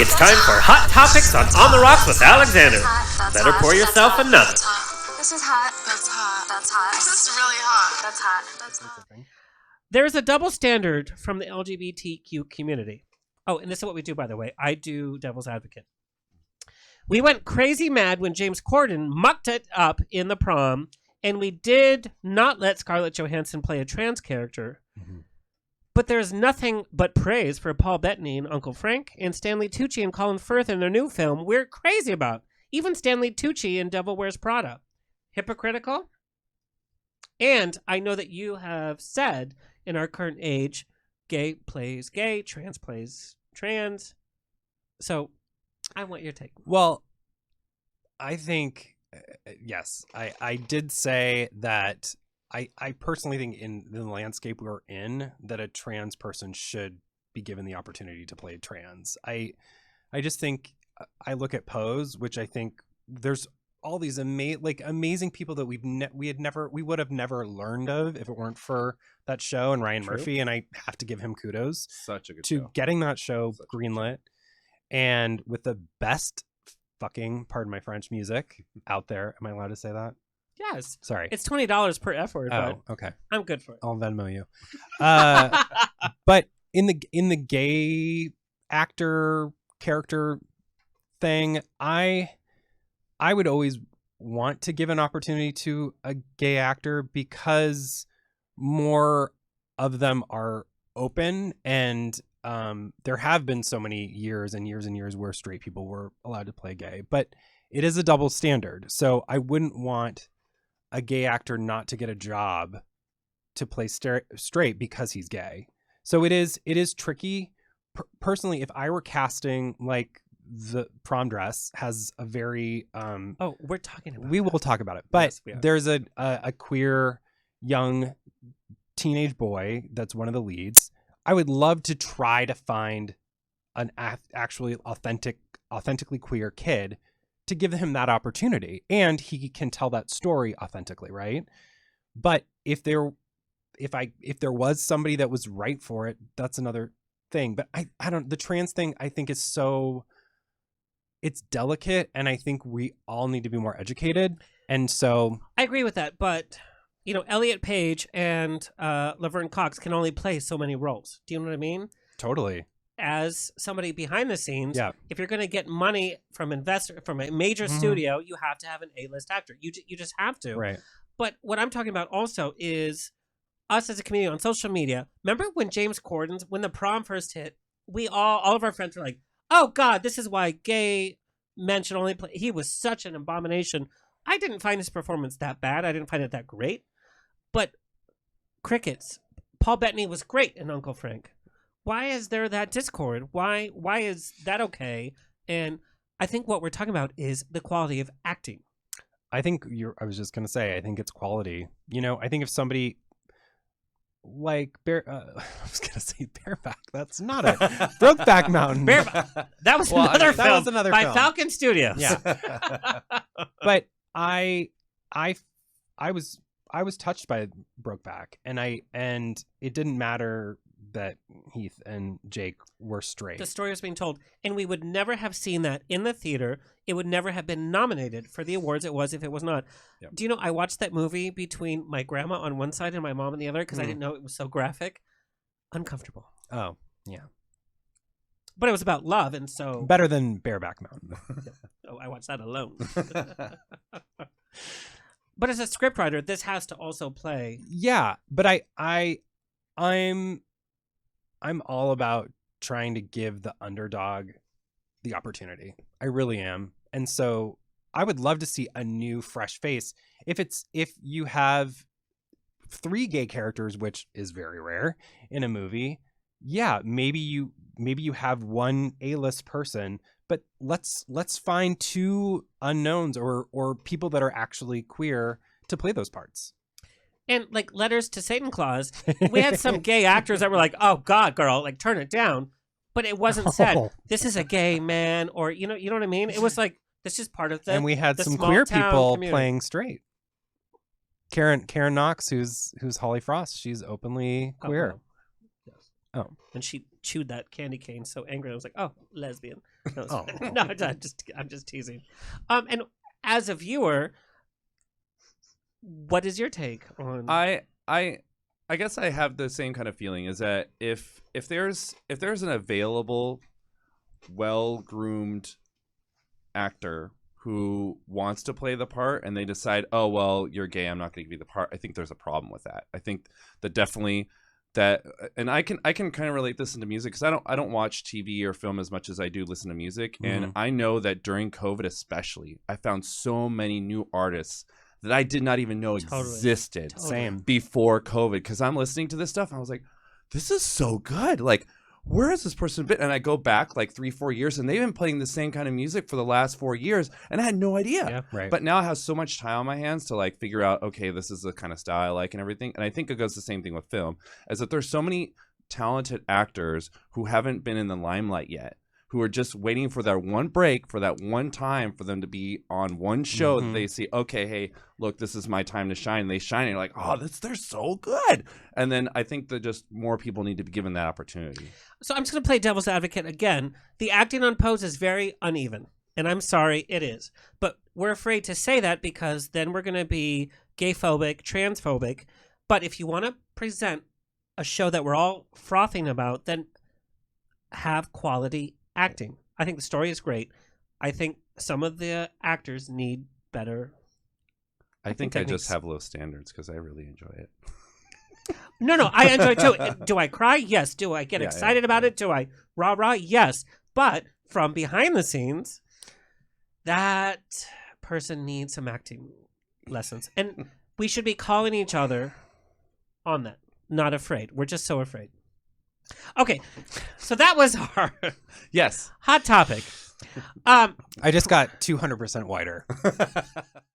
It's time for Hot Topics on the Rocks with Alexander. Better pour yourself another. This is hot. That's hot. That's hot. This is really hot. That's hot. That's hot. There's a double standard from the LGBTQ community. Oh, and this is what we do, by the way. I do devil's advocate. We went crazy mad when James Corden mucked it up in the Prom, and we did not let Scarlett Johansson play a trans character. Mm-hmm. But there's nothing but praise for Paul Bettany and Uncle Frank, and Stanley Tucci and Colin Firth in their new film we're crazy about. Even Stanley Tucci in Devil Wears Prada. Hypocritical? And I know that you have said in our current age, gay plays gay, trans plays trans. So I want your take. Well, I think, yes, I did say that I personally think in the landscape we're in that a trans person should be given the opportunity to play trans. I just think I look at Pose, which I think there's all these amazing people that we would have never learned of if it weren't for that show and Ryan Murphy, and I have to give him kudos. Such a good to show. Getting that show greenlit, and with the best fucking, pardon my French, music out there. Am I allowed to say that? Yes. Sorry. It's $20 per F word. Oh, okay. I'm good for it. I'll Venmo you. But in the gay actor character thing, I would always want to give an opportunity to a gay actor because more of them are open, and there have been so many years and years and years where straight people were allowed to play gay, but it is a double standard. So I wouldn't want a gay actor not to get a job to play straight because he's gay. So it is tricky. Personally, if I were casting, like, the Prom dress has a very we're talking about we will talk about it, but yes, there's a queer young teenage boy that's one of the leads. I would love to try to find an actually authentically queer kid to give him that opportunity, and he can tell that story authentically, right? But if there was somebody that was right for it, that's another thing. But I don't, the trans thing I think is so, it's delicate, and I think we all need to be more educated. And so I agree with that, but you know, Elliot Page and Laverne Cox can only play so many roles. Do you know what I mean? Totally. As somebody behind the scenes, yeah, if you're going to get money from a major studio, you have to have an A-list actor. You just have to. Right. But what I'm talking about also is us as a community on social media. Remember when James Corden, when the Prom first hit, we all of our friends were like, "Oh God, this is why gay men should only play." He was such an abomination. I didn't find his performance that bad. I didn't find it that great. But crickets. Paul Bettany was great in Uncle Frank. Why is there that discord? Why is that okay? And I think what we're talking about is the quality of acting. I think I was just going to say, I think it's quality. You know, I think if somebody like I was going to say Bareback. That's not it. Brokeback Mountain. That was another film. That was another by film. Falcon Studios. Yeah. But I was touched by Brokeback, and it didn't matter that Heath and Jake were straight. The story was being told, and we would never have seen that in the theater. It would never have been nominated for the awards it was if it was not. Yep. Do you know, I watched that movie between my grandma on one side and my mom on the other because I didn't know it was so graphic. Uncomfortable. Oh, yeah. But it was about love, and so... Better than Bareback Mountain. Oh, I watched that alone. But as a scriptwriter, this has to also play. Yeah, but I'm all about trying to give the underdog the opportunity. I really am. And so I would love to see a new fresh face. If you have 3 gay characters, which is very rare in a movie, yeah, maybe you have one A-list person, but let's find 2 unknowns or people that are actually queer to play those parts. And like Letters to Satan Claus, we had some gay actors that were like, "Oh God, girl, like turn it down," but it wasn't said. This is a gay man, or you know what I mean. It was like this is part of the. And we had the some small queer town people community. playing straight. Karen Knox, who's Holly Frost, she's openly queer. Oh, well. Yes. Oh. And she chewed that candy cane so angry. I was like, oh, lesbian. No, Oh. no, I'm just teasing. And as a viewer, what is your take on? I guess I have the same kind of feeling. Is that if there's an available, well-groomed actor who wants to play the part and they decide, oh well, you're gay, I'm not going to give you the part, I think there's a problem with that. I think that definitely that, and I can kind of relate this into music because I don't watch TV or film as much as I do listen to music. Mm-hmm. And I know that during COVID especially, I found so many new artists that I did not even know existed Same. before COVID, because I'm listening to this stuff and I was like, this is so good. Like, where has this person been? And I go back like 3-4 years and they've been playing the same kind of music for the last 4 years and I had no idea. Yeah, right. But now I have so much time on my hands to like figure out, okay, this is the kind of style I like and everything. And I think it goes the same thing with film, is that there's so many talented actors who haven't been in the limelight yet, who are just waiting for that one break, for that one time for them to be on one show that they see, okay, hey, look, this is my time to shine. And they shine and you're like, oh, they're so good. And then I think that just more people need to be given that opportunity. So I'm just going to play devil's advocate again. The acting on Pose is very uneven. And I'm sorry, it is. But we're afraid to say that because then we're going to be gay-phobic, transphobic. But if you want to present a show that we're all frothing about, then have quality acting. I think the story is great. I think some of the actors need better. I think I just have low standards because I really enjoy it. No, I enjoy it too. Do I cry? Yes. Do I get excited about it? Do I rah? Yes. But from behind the scenes, that person needs some acting lessons. And we should be calling each other on that. Not afraid. We're just so afraid. Okay, so that was our yes hot topic. I just got 200% whiter.